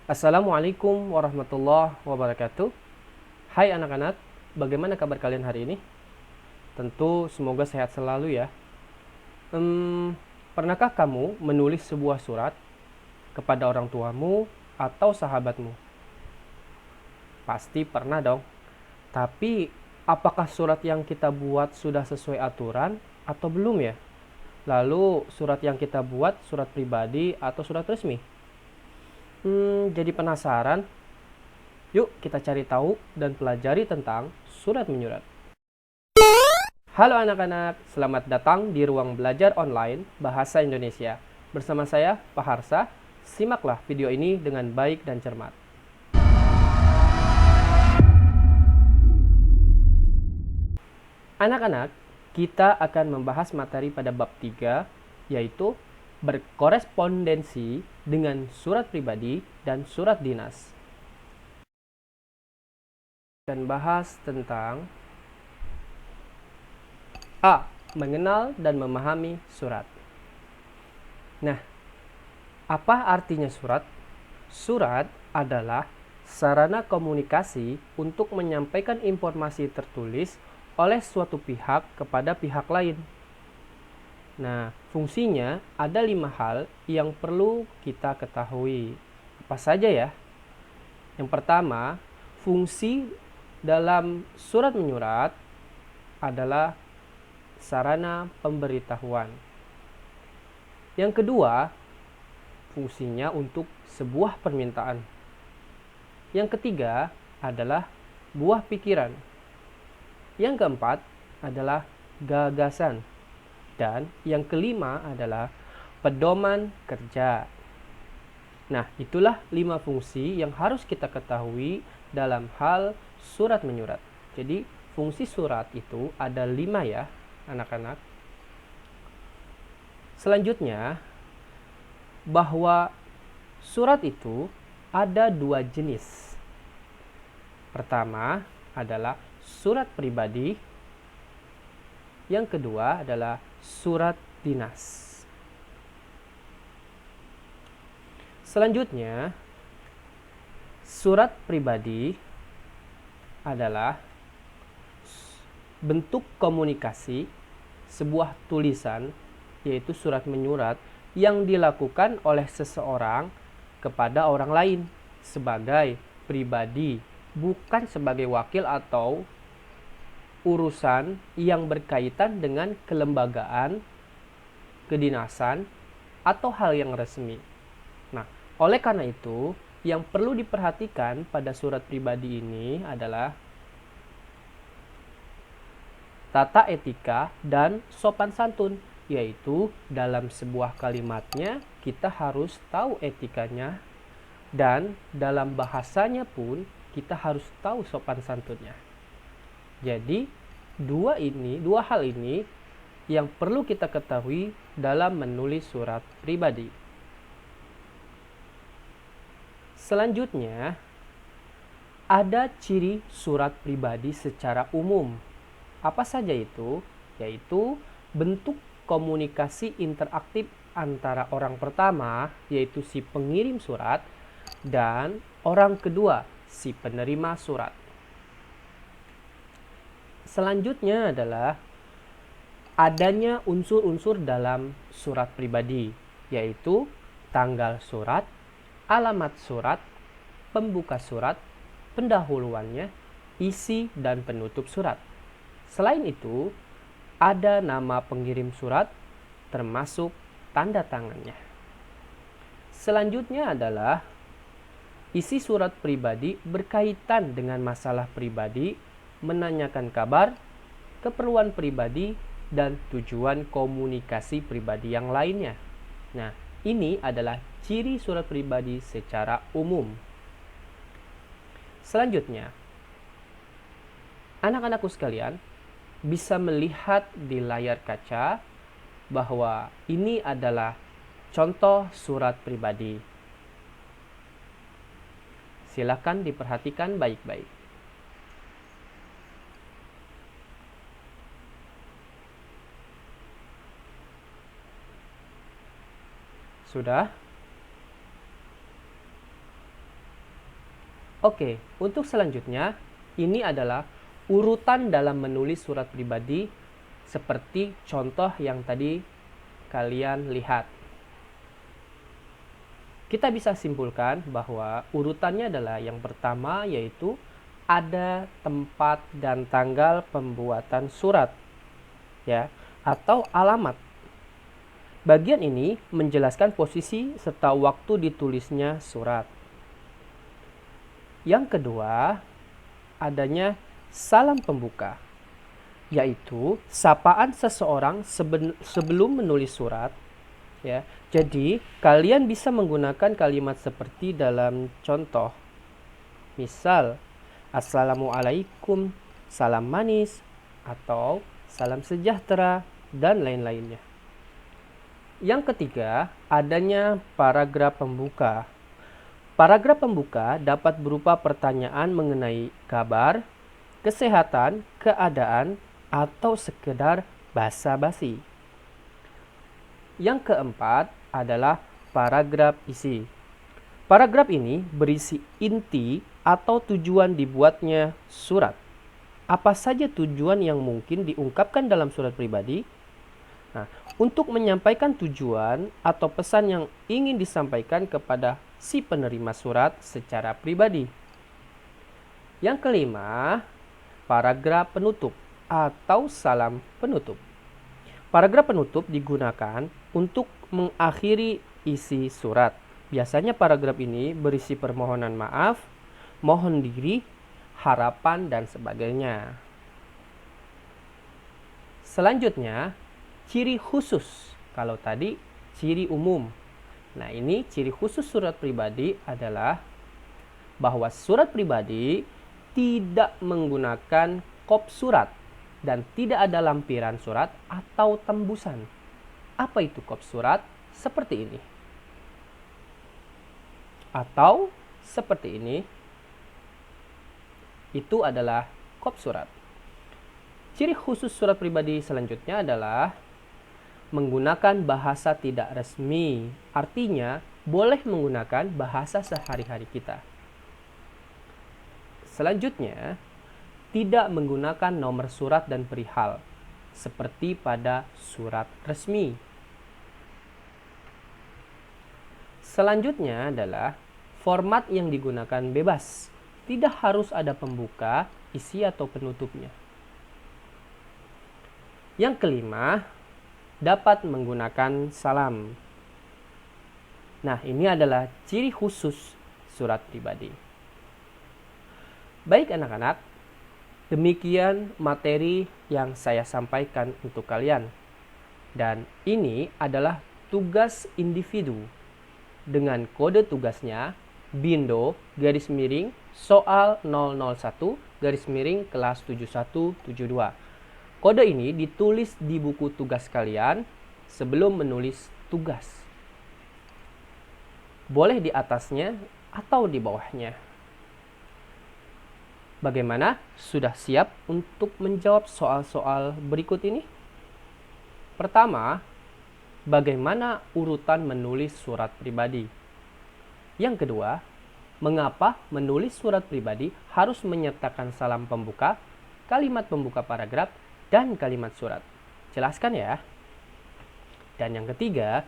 Assalamualaikum warahmatullahi wabarakatuh. Hai anak-anak, bagaimana kabar kalian hari ini? Tentu semoga sehat selalu ya. Pernahkah kamu menulis sebuah surat kepada orang tuamu atau sahabatmu? Pasti pernah dong. Tapi apakah surat yang kita buat sudah sesuai aturan atau belum ya? Lalu surat yang kita buat surat pribadi atau surat resmi? Jadi penasaran? Yuk kita cari tahu dan pelajari tentang surat menyurat. Halo anak-anak, selamat datang di ruang belajar online Bahasa Indonesia. Bersama saya, Pak Harsa. Simaklah video ini dengan baik dan cermat. Anak-anak, kita akan membahas materi pada bab 3, yaitu berkorespondensi dengan surat pribadi dan surat dinas. Dan bahas tentang A. Mengenal dan memahami surat. Nah, apa artinya surat? Surat adalah sarana komunikasi untuk menyampaikan informasi tertulis oleh suatu pihak kepada pihak lain. Nah, fungsinya ada 5 hal yang perlu kita ketahui. Apa saja ya? Yang pertama, fungsi dalam surat menyurat adalah sarana pemberitahuan. Yang kedua, fungsinya untuk sebuah permintaan. Yang ketiga adalah buah pikiran. Yang keempat adalah gagasan. Dan yang kelima adalah pedoman kerja. Nah, itulah 5 fungsi yang harus kita ketahui dalam hal surat menyurat. Jadi, fungsi surat itu ada 5 ya, anak-anak. Selanjutnya, bahwa surat itu ada 2 jenis. Pertama adalah surat pribadi. Yang kedua adalah surat dinas. Selanjutnya, surat pribadi adalah bentuk komunikasi sebuah tulisan, yaitu surat menyurat yang dilakukan oleh seseorang kepada orang lain sebagai pribadi, bukan sebagai wakil atau urusan yang berkaitan dengan kelembagaan, kedinasan, atau hal yang resmi. Nah, oleh karena itu, yang perlu diperhatikan pada surat pribadi ini adalah tata etika dan sopan santun, yaitu dalam sebuah kalimatnya kita harus tahu etikanya dan dalam bahasanya pun kita harus tahu sopan santunnya. Jadi, dua hal ini yang perlu kita ketahui dalam menulis surat pribadi. Selanjutnya, ada ciri surat pribadi secara umum. Apa saja itu? Yaitu bentuk komunikasi interaktif antara orang pertama, yaitu si pengirim surat, dan orang kedua, si penerima surat. Selanjutnya adalah adanya unsur-unsur dalam surat pribadi, yaitu tanggal surat, alamat surat, pembuka surat, pendahuluannya, isi dan penutup surat. Selain itu, ada nama pengirim surat termasuk tanda tangannya. Selanjutnya adalah isi surat pribadi berkaitan dengan masalah pribadi, menanyakan kabar, keperluan pribadi, dan tujuan komunikasi pribadi yang lainnya. Nah, ini adalah ciri surat pribadi secara umum. Selanjutnya, anak-anakku sekalian bisa melihat di layar kaca bahwa ini adalah contoh surat pribadi. Silakan diperhatikan baik-baik. Sudah? Oke, untuk selanjutnya, ini adalah urutan dalam menulis surat pribadi seperti contoh yang tadi kalian lihat. Kita bisa simpulkan bahwa urutannya adalah yang pertama yaitu ada tempat dan tanggal pembuatan surat, ya, atau alamat. Bagian ini menjelaskan posisi serta waktu ditulisnya surat. Yang kedua, adanya salam pembuka, yaitu sapaan seseorang sebelum menulis surat, ya. Jadi, kalian bisa menggunakan kalimat seperti dalam contoh. Misal, Assalamualaikum, salam manis, atau salam sejahtera, dan lain-lainnya. Yang ketiga, adanya paragraf pembuka. Paragraf pembuka dapat berupa pertanyaan mengenai kabar, kesehatan, keadaan, atau sekedar basa-basi. Yang keempat adalah paragraf isi. Paragraf ini berisi inti atau tujuan dibuatnya surat. Apa saja tujuan yang mungkin diungkapkan dalam surat pribadi? Nah, untuk menyampaikan tujuan atau pesan yang ingin disampaikan kepada si penerima surat secara pribadi. Yang kelima, paragraf penutup atau salam penutup. Paragraf penutup digunakan untuk mengakhiri isi surat. Biasanya paragraf ini berisi permohonan maaf, mohon diri, harapan, dan sebagainya. Selanjutnya, ciri khusus. Kalau tadi ciri umum. Nah, ini ciri khusus surat pribadi adalah bahwa surat pribadi tidak menggunakan kop surat dan tidak ada lampiran surat atau tembusan. Apa itu kop surat? Seperti ini. Atau seperti ini. Itu adalah kop surat. Ciri khusus surat pribadi selanjutnya adalah menggunakan bahasa tidak resmi. Artinya, boleh menggunakan bahasa sehari-hari kita. Selanjutnya, tidak menggunakan nomor surat dan perihal, seperti pada surat resmi. Selanjutnya adalah format yang digunakan bebas. Tidak harus ada pembuka, isi, atau penutupnya. Yang kelima, dapat menggunakan salam. Nah, ini adalah ciri khusus surat pribadi. Baik anak-anak, demikian materi yang saya sampaikan untuk kalian. Dan ini adalah tugas individu dengan kode tugasnya Bindo _soal 001 kelas 7172. Kode ini ditulis di buku tugas kalian sebelum menulis tugas. Boleh di atasnya atau di bawahnya. Bagaimana? Sudah siap untuk menjawab soal-soal berikut ini? Pertama, bagaimana urutan menulis surat pribadi? Yang kedua, mengapa menulis surat pribadi harus menyertakan salam pembuka, kalimat pembuka paragraf, dan kalimat surat? Jelaskan ya. Dan yang ketiga,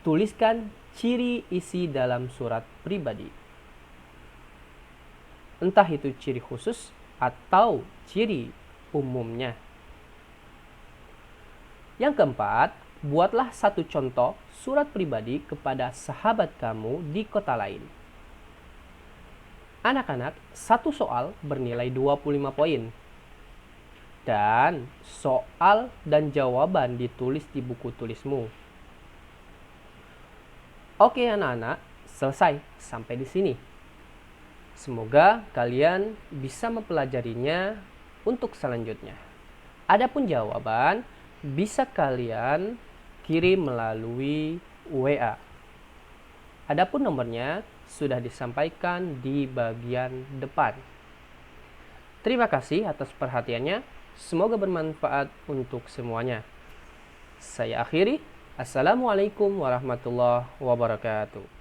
tuliskan ciri isi dalam surat pribadi. Entah itu ciri khusus atau ciri umumnya. Yang keempat, buatlah satu contoh surat pribadi kepada sahabat kamu di kota lain. Anak-anak, satu soal bernilai 25 poin. Dan soal dan jawaban ditulis di buku tulismu. Oke anak-anak, selesai sampai di sini. Semoga kalian bisa mempelajarinya untuk selanjutnya. Adapun jawaban bisa kalian kirim melalui WA. Adapun nomornya sudah disampaikan di bagian depan. Terima kasih atas perhatiannya. Semoga bermanfaat untuk semuanya. Saya akhiri. Assalamualaikum warahmatullahi wabarakatuh.